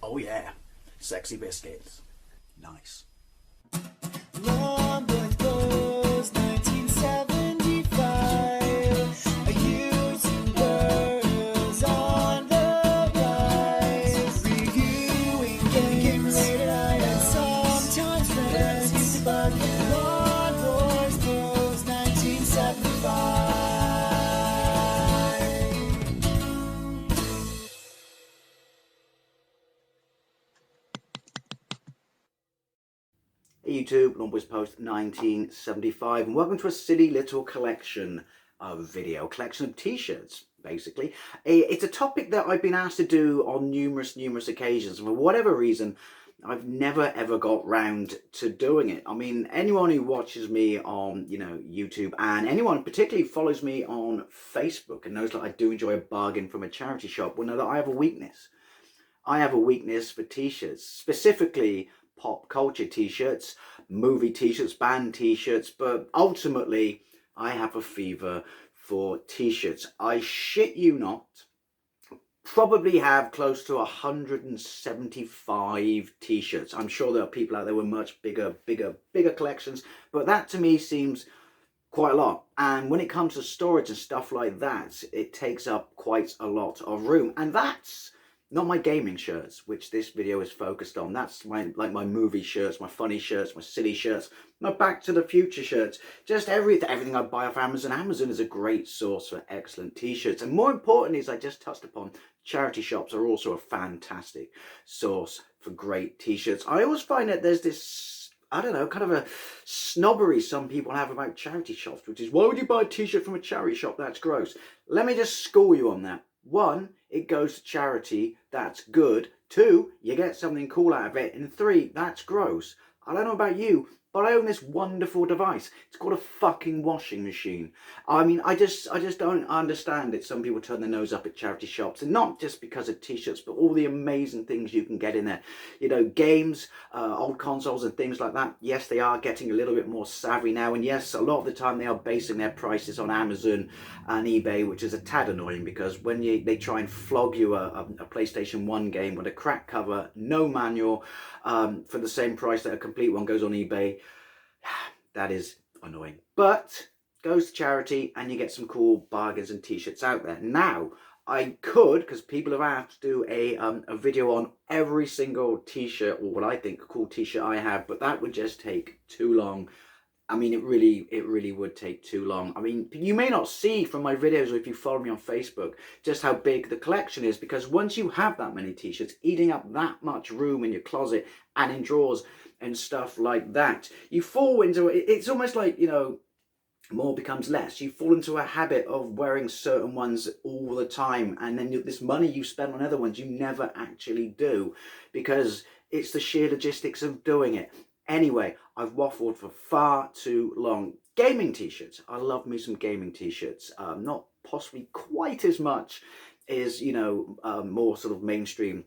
Oh yeah, sexy biscuits. Nice. Long boys blues, 1975. A YouTuber's on the rise. Reviewing games late at night and sometimes friends used to bug. Long boys blues, 1975. Hey YouTube, Longboys Post 1975, and welcome to a silly little collection of collection of t-shirts, basically. It's a topic that I've been asked to do on numerous occasions, and for whatever reason, I've never ever got round to doing it. I mean, anyone who watches me on, YouTube, and anyone particularly follows me on Facebook and knows that I do enjoy a bargain from a charity shop will know that I have a weakness. I have a weakness for t-shirts, specifically pop culture t-shirts, movie t-shirts, band t-shirts, but ultimately I have a fever for t-shirts. I shit you not, probably have close to 175 t-shirts. I'm sure there are people out there with much bigger collections, but that to me seems quite a lot. And when it comes to storage and stuff like that, it takes up quite a lot of room. And that's not my gaming shirts, which this video is focused on. That's my movie shirts, my funny shirts, my silly shirts, my Back to the Future shirts. Just everything I buy off Amazon. Amazon is a great source for excellent t-shirts. And more importantly, as I just touched upon, charity shops are also a fantastic source for great t-shirts. I always find that there's this, I don't know, kind of a snobbery some people have about charity shops, which is, why would you buy a t-shirt from a charity shop? That's gross. Let me just school you on that. 1, it goes to charity, that's good. 2, you get something cool out of it. And 3, that's gross. I don't know about you, but I own this wonderful device. It's called a fucking washing machine. I mean, I just don't understand it. Some people turn their nose up at charity shops, and not just because of t-shirts, but all the amazing things you can get in there. You know, games, old consoles and things like that. Yes, they are getting a little bit more savvy now, and yes, a lot of the time they are basing their prices on Amazon and eBay, which is a tad annoying, because when they try and flog you a PlayStation 1 game with a cracked cover, no manual, for the same price that a complete one goes on eBay, that is annoying. But goes to charity and you get some cool bargains and t-shirts out there. Now, I could, because people have asked, do a video on every single t-shirt, or what I think a cool t-shirt I have, but that would just take too long. I mean, it really would take too long. I mean, you may not see from my videos, or if you follow me on Facebook, just how big the collection is, because once you have that many t-shirts, eating up that much room in your closet and in drawers and stuff like that, you fall into it. It's almost like, more becomes less. You fall into a habit of wearing certain ones all the time, and then this money you spend on other ones you never actually do, because it's the sheer logistics of doing it. Anyway, I've waffled for far too long. Gaming t-shirts. I love me some gaming t-shirts. Not possibly quite as much as, more sort of mainstream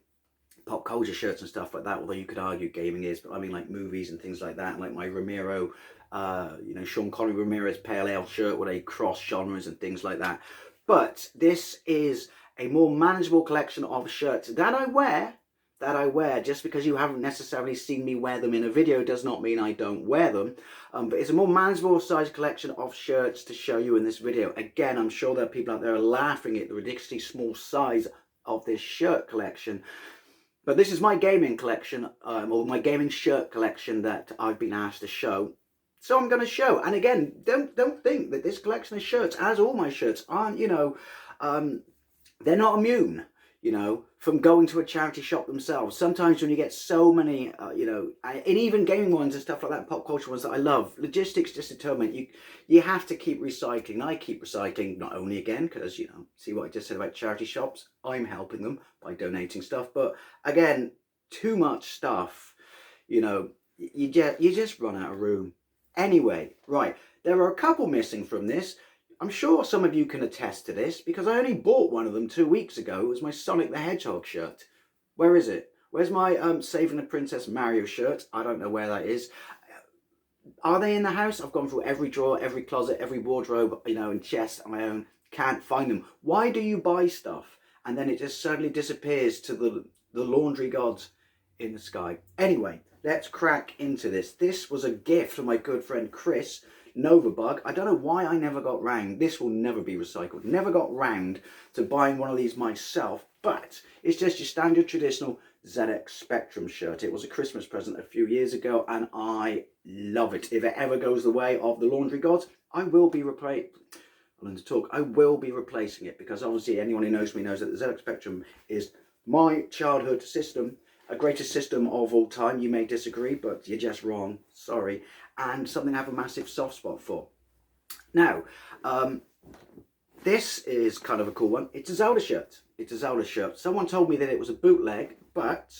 pop culture shirts and stuff like that, although you could argue gaming is, but I mean like movies and things like that, like my Ramiro, Sean Connery Ramirez Pale Ale shirt where they cross genres and things like that. But this is a more manageable collection of shirts that I wear. Just because you haven't necessarily seen me wear them in a video does not mean I don't wear them. But it's a more manageable size collection of shirts to show you in this video. Again, I'm sure there are people out there laughing at the ridiculously small size of this shirt collection. But this is my gaming collection, or my gaming shirt collection that I've been asked to show. So I'm going to show. And again, don't think that this collection of shirts, as all my shirts, aren't, they're not immune, from going to a charity shop themselves. Sometimes when you get so many, and even gaming ones and stuff like that, pop culture ones that I love, logistics just determine you have to keep recycling. I keep recycling, not only again, because, see what I just said about charity shops? I'm helping them by donating stuff. But again, too much stuff, you just run out of room. Anyway, right, there are a couple missing from this. I'm sure some of you can attest to this, because I only bought one of them 2 weeks ago. It was my Sonic the Hedgehog shirt. Where is it? Where's my Saving the Princess Mario shirt? I don't know where that is. Are they in the house? I've gone through every drawer, every closet, every wardrobe, and chest on my own. Can't find them. Why do you buy stuff and then it just suddenly disappears to the laundry gods in the sky. Anyway, let's crack into this. This was a gift from my good friend Chris Novabug. I don't know why I never got round. This will never be recycled. Never got round to buying one of these myself, but it's just your standard traditional ZX Spectrum shirt. It was a Christmas present a few years ago, and I love it. If it ever goes the way of the laundry gods, I will be I will be replacing it, because obviously anyone who knows me knows that the ZX Spectrum is my childhood system, a greatest system of all time. You may disagree, but you're just wrong. Sorry. And something I have a massive soft spot for. Now, this is kind of a cool one. It's a Zelda shirt. It's a Zelda shirt. Someone told me that it was a bootleg, but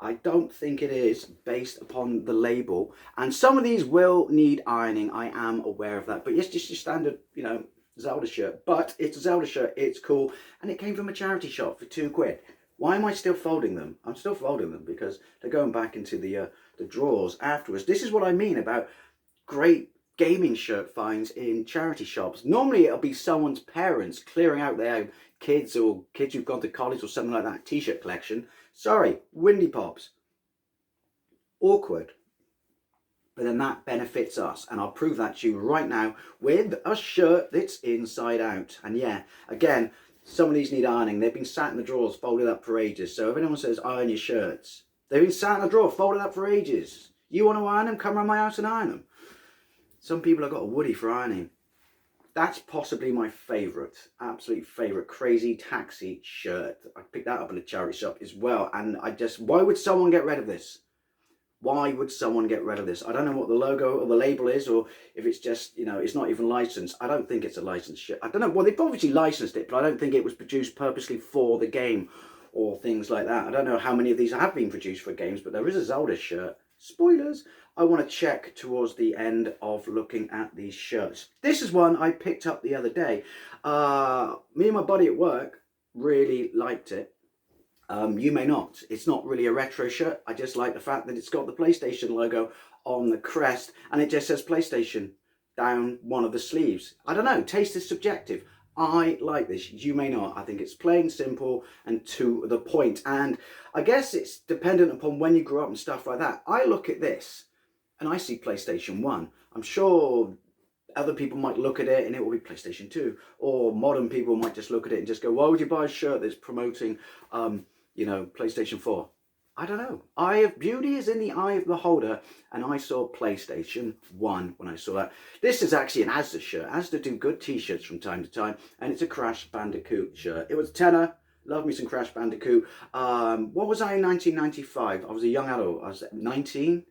I don't think it is, based upon the label. And some of these will need ironing. I am aware of that. But it's just your standard, you know, Zelda shirt. But it's a Zelda shirt. It's cool. And it came from a charity shop for £2. Why am I still folding them? I'm still folding them because they're going back into the drawers afterwards. This is what I mean about great gaming shirt finds in charity shops. Normally it'll be someone's parents clearing out their kids, or kids who've gone to college or something like that, t-shirt collection. Sorry, Windy Pops. Awkward. But then that benefits us, and I'll prove that to you right now with a shirt that's inside out. And yeah, again, some of these need ironing. They've been sat in the drawers folded up for ages. So if anyone says iron your shirts, they've been sat in the drawer folded up for ages. You want to iron them? Come around my house and iron them. Some people have got a Woody for ironing. That's possibly my favourite, absolute favourite Crazy Taxi shirt. I picked that up at a charity shop as well. And why would someone get rid of this? Why would someone get rid of this? I don't know what the logo or the label is, or if it's just, you know, it's not even licensed. I don't think it's a licensed shirt. I don't know. Well, they've obviously licensed it, but I don't think it was produced purposely for the game or things like that. I don't know how many of these have been produced for games, but there is a Zelda shirt. Spoilers. I want to check towards the end of looking at these shirts. This is one I picked up the other day. Me and my buddy at work really liked it. You may not. It's not really a retro shirt. I just like the fact that it's got the PlayStation logo on the crest, and it just says PlayStation down one of the sleeves. I don't know. Taste is subjective. I like this. You may not. I think it's plain, simple, and to the point. And I guess it's dependent upon when you grew up and stuff like that. I look at this and I see PlayStation 1. I'm sure other people might look at it and it will be PlayStation 2. Or modern people might just look at it and just go, why would you buy a shirt that's promoting, you know, PlayStation 4? I don't know. Beauty is in the eye of the beholder, and I saw PlayStation 1 when I saw that. This is actually an Asda shirt. Asda do good t-shirts from time to time, and it's a Crash Bandicoot shirt. It was a tenner. Love me some Crash Bandicoot. What was I in 1995? I was a young adult. I was 19.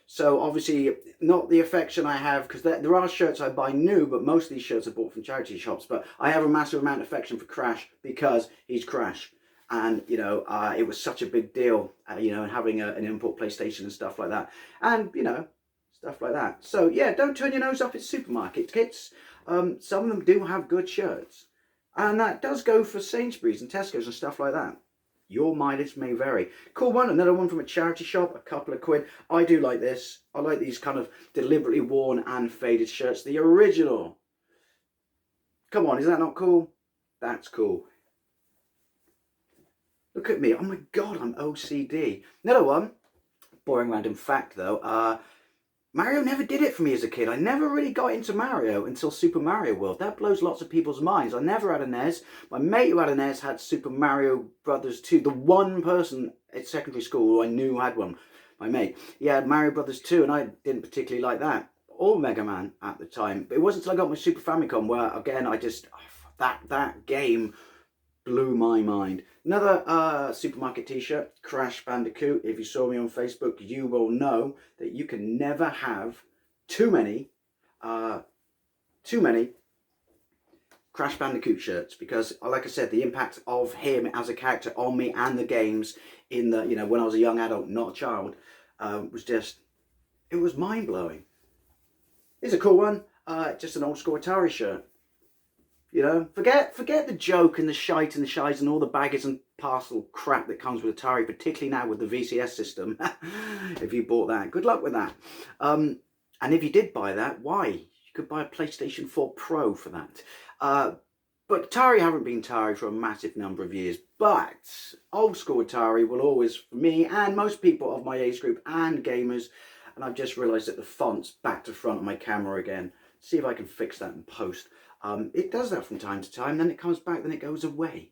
So obviously not the affection I have, because there are shirts I buy new, but most of these shirts are bought from charity shops. But I have a massive amount of affection for Crash because he's Crash. And, you know, it was such a big deal, you know, having an import PlayStation and stuff like that. And, you know, stuff like that. So, yeah, don't turn your nose up at supermarket kits. Some of them do have good shirts. And that does go for Sainsbury's and Tesco's and stuff like that. Your mileage may vary. Cool one, another one from a charity shop, a couple of quid. I do like this. I like these kind of deliberately worn and faded shirts. The original. Come on, is that not cool? That's cool. Look at me. Oh my God, I'm OCD. Another one, boring random fact though. Mario never did it for me as a kid. I never really got into Mario until Super Mario World. That blows lots of people's minds. I never had a NES. My mate who had a NES had Super Mario Brothers 2. The one person at secondary school who I knew had one, my mate. He had Mario Brothers 2, and I didn't particularly like that. Or Mega Man at the time. But it wasn't until I got my Super Famicom where, again, that game blew my mind. Another supermarket t-shirt, Crash Bandicoot. If you saw me on Facebook, you will know that you can never have too many Crash Bandicoot shirts, because, like I said, the impact of him as a character on me and the games in the, you know, when I was a young adult, not a child, was just, it was mind-blowing. Here's a cool one, just an old school Atari shirt. You know, forget the joke and the shite and the shies and all the baggage and parcel crap that comes with Atari, particularly now with the VCS system. If you bought that, good luck with that. And if you did buy that, why? You could buy a PlayStation 4 Pro for that. But Atari haven't been Atari for a massive number of years. But old school Atari will always, for me and most people of my age group and gamers, and I've just realised that the font's back to front of my camera again. See if I can fix that in post. It does that from time to time, then it comes back, then it goes away.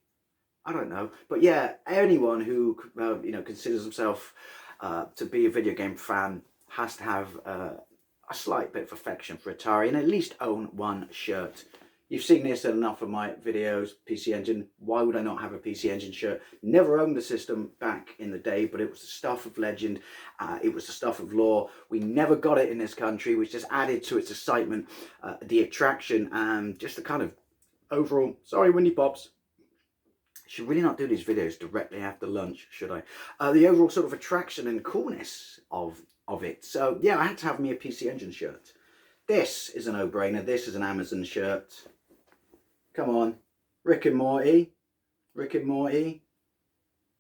I don't know. But yeah, anyone who considers himself to be a video game fan has to have a slight bit of affection for Atari and at least own one shirt. You've seen this in enough of my videos, PC Engine. Why would I not have a PC Engine shirt? Never owned the system back in the day, but it was the stuff of legend. It was the stuff of lore. We never got it in this country, which just added to its excitement, the attraction, and just the kind of overall, sorry, Windy Pops. Should really not do these videos directly after lunch, should I? The overall sort of attraction and coolness of it. So yeah, I had to have me a PC Engine shirt. This is a no-brainer. This is an Amazon shirt. Come on. Rick and Morty. Rick and Morty.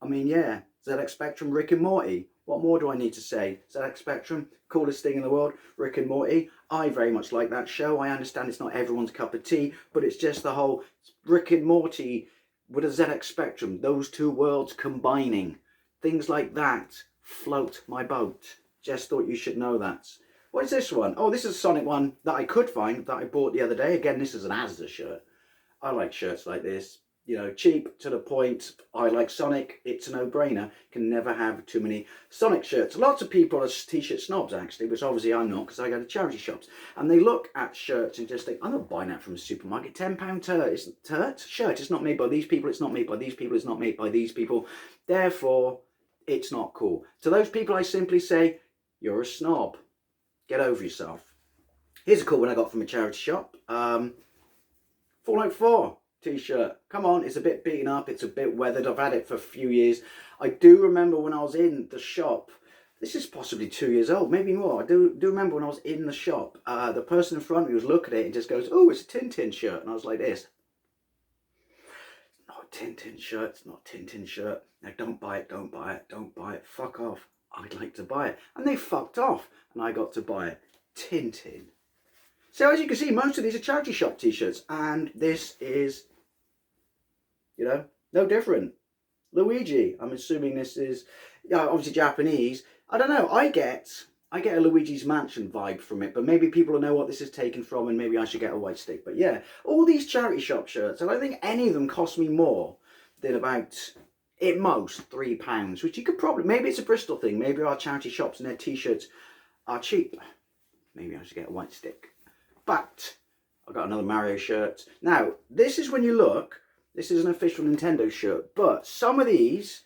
I mean, yeah. ZX Spectrum, Rick and Morty. What more do I need to say? ZX Spectrum, coolest thing in the world. Rick and Morty. I very much like that show. I understand it's not everyone's cup of tea, but it's just the whole Rick and Morty with a ZX Spectrum. Those two worlds combining. Things like that float my boat. Just thought you should know that. What is this one? Oh, this is a Sonic one that I could find that I bought the other day. Again, this is an Asda shirt. I like shirts like this. You know, cheap, to the point. I like Sonic. It's a no-brainer. Can never have too many Sonic shirts. Lots of people are t-shirt snobs, actually, which obviously I'm not because I go to charity shops. And they look at shirts and just think, I'm not buying that from a supermarket. £10 shirt. It's not made by these people. It's not made by these people. It's not made by these people. Therefore, it's not cool. To those people, I simply say, you're a snob. Get over yourself. Here's a cool one I got from a charity shop. Fallout 4 t-shirt. Come on, it's a bit beaten up, it's a bit weathered. I've had it for a few years. I do remember when I was in the shop, this is possibly 2 years old, maybe more. I do remember when I was in the shop, the person in front of me was looking at it and just goes, oh, it's a Tintin shirt. And I was like this. Not a Tintin shirt, it's not a Tintin shirt. Now don't buy it, don't buy it, don't buy it. Fuck off. I'd like to buy it. And they fucked off. And I got to buy it. Tintin. So as you can see, most of these are charity shop t-shirts. And this is, you know, no different. Luigi. I'm assuming this is, obviously Japanese. I don't know. I get a Luigi's Mansion vibe from it. But maybe people will know what this is taken from. And maybe I should get a white stick. But yeah, all these charity shop shirts. I don't think any of them cost me more than about, at most, £3. Which you could probably, maybe it's a Bristol thing. Maybe our charity shops and their t-shirts are cheap. Maybe I should get a white stick. But I've got another Mario shirt. Now, this is when you look, this is an official Nintendo shirt, but some of these,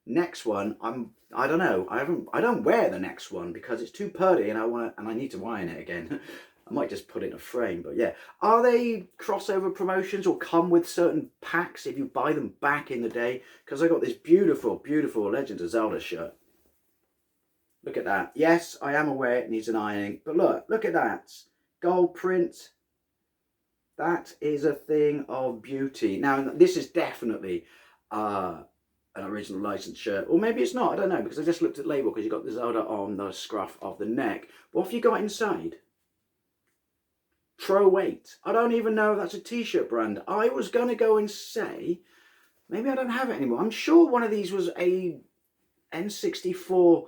next one, I don't know. I don't wear the next one because it's too purdy and I need to iron it again. I might just put it in a frame, but yeah. Are they crossover promotions or come with certain packs if you buy them back in the day? Because I got this beautiful, beautiful Legend of Zelda shirt. Look at that. Yes, I am aware it needs an ironing, but look at that. Gold print. That is a thing of beauty. Now, this is definitely an original licensed shirt. Or maybe it's not. I don't know. Because I just looked at the label because you got the Zelda on the scruff of the neck. What have you got inside? Pro Weight. I don't even know if that's a t-shirt brand. I was going to go and say, maybe I don't have it anymore. I'm sure one of these was a N64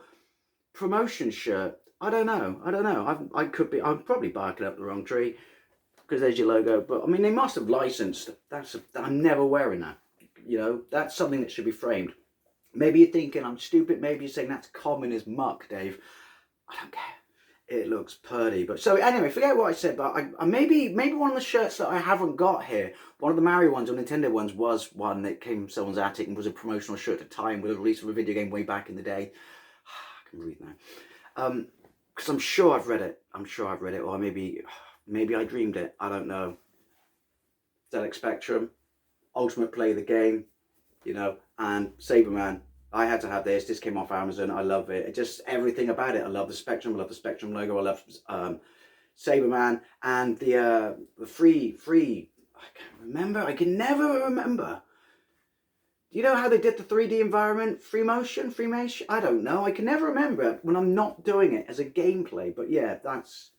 promotion shirt. I don't know. I could be. I'm probably barking up the wrong tree because there's your logo. But I mean, they must have licensed. I'm never wearing that. You know, that's something that should be framed. Maybe you're thinking I'm stupid. Maybe you're saying that's common as muck, Dave. I don't care. It looks purdy. But so anyway, forget what I said. But I maybe one of the shirts that I haven't got here, one of the Mario ones or Nintendo ones, was one that came from someone's attic and was a promotional shirt at the time with a release of a video game way back in the day. I can breathe now. Because I'm sure I've read it. Or maybe I dreamed it. I don't know. ZX Spectrum, Ultimate Play the Game, you know, and Saberman. I had to have this. This came off Amazon. I love it. Just everything about it. I love the Spectrum. I love the Spectrum logo. I love Saberman and the free. I can't remember. I can never remember. Do you know how they did the 3D environment? Free motion? I don't know. I can never remember when I'm not doing it as a gameplay. But yeah, that's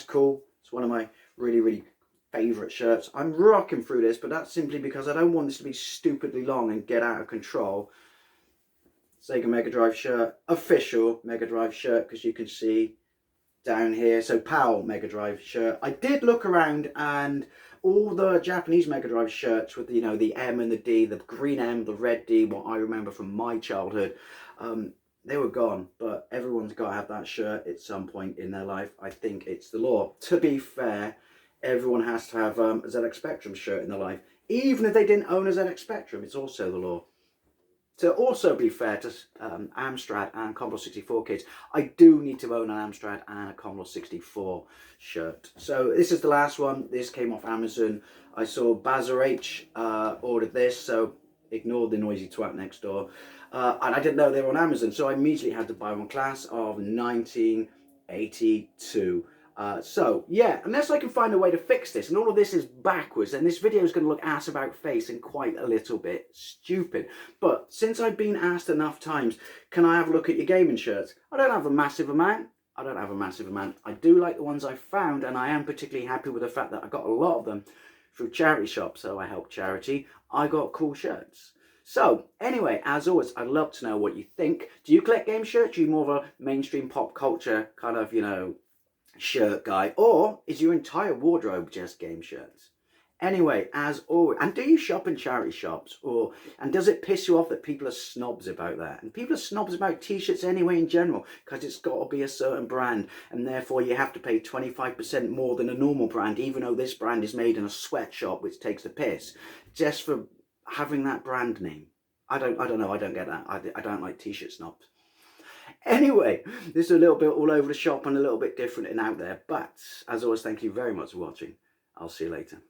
cool. It's one of my really, really favourite shirts. I'm rocking through this, but that's simply because I don't want this to be stupidly long and get out of control. Sega Mega Drive shirt, official Mega Drive shirt, because you can see down here. So PAL Mega Drive shirt. I did look around, and all the Japanese Mega Drive shirts with, you know, the M and the D, the green M, the red D, what I remember from my childhood, they were gone. But everyone's got to have that shirt at some point in their life. I think it's the law. To be fair, everyone has to have a ZX Spectrum shirt in their life. Even if they didn't own a ZX Spectrum, it's also the law. To also be fair to Amstrad and Commodore 64 kids, I do need to own an Amstrad and a Commodore 64 shirt. So this is the last one. This came off Amazon. I saw Bazar H ordered this, so ignore the noisy twat next door. And I didn't know they were on Amazon, so I immediately had to buy one, class of 1982. So yeah, unless I can find a way to fix this, and all of this is backwards, then this video is going to look ass about face and quite a little bit stupid. But since I've been asked enough times, can I have a look at your gaming shirts? I don't have a massive amount. I do like the ones I found, and I am particularly happy with the fact that I got a lot of them through charity shops, so I help charity. I got cool shirts. So, anyway, as always, I'd love to know what you think. Do you collect game shirts? Are you more of a mainstream pop culture kind of, you know, shirt guy, or is your entire wardrobe just game shirts? Anyway, as always, and do you shop in charity shops, and does it piss you off that people are snobs about that? And people are snobs about t-shirts anyway in general, because it's got to be a certain brand, and therefore you have to pay 25% more than a normal brand, even though this brand is made in a sweatshop, which takes the piss, just for having that brand name. I don't know, I don't get that. I don't like t-shirt snobs. Anyway, this is a little bit all over the shop and a little bit different and out there. But, as always, thank you very much for watching. I'll see you later.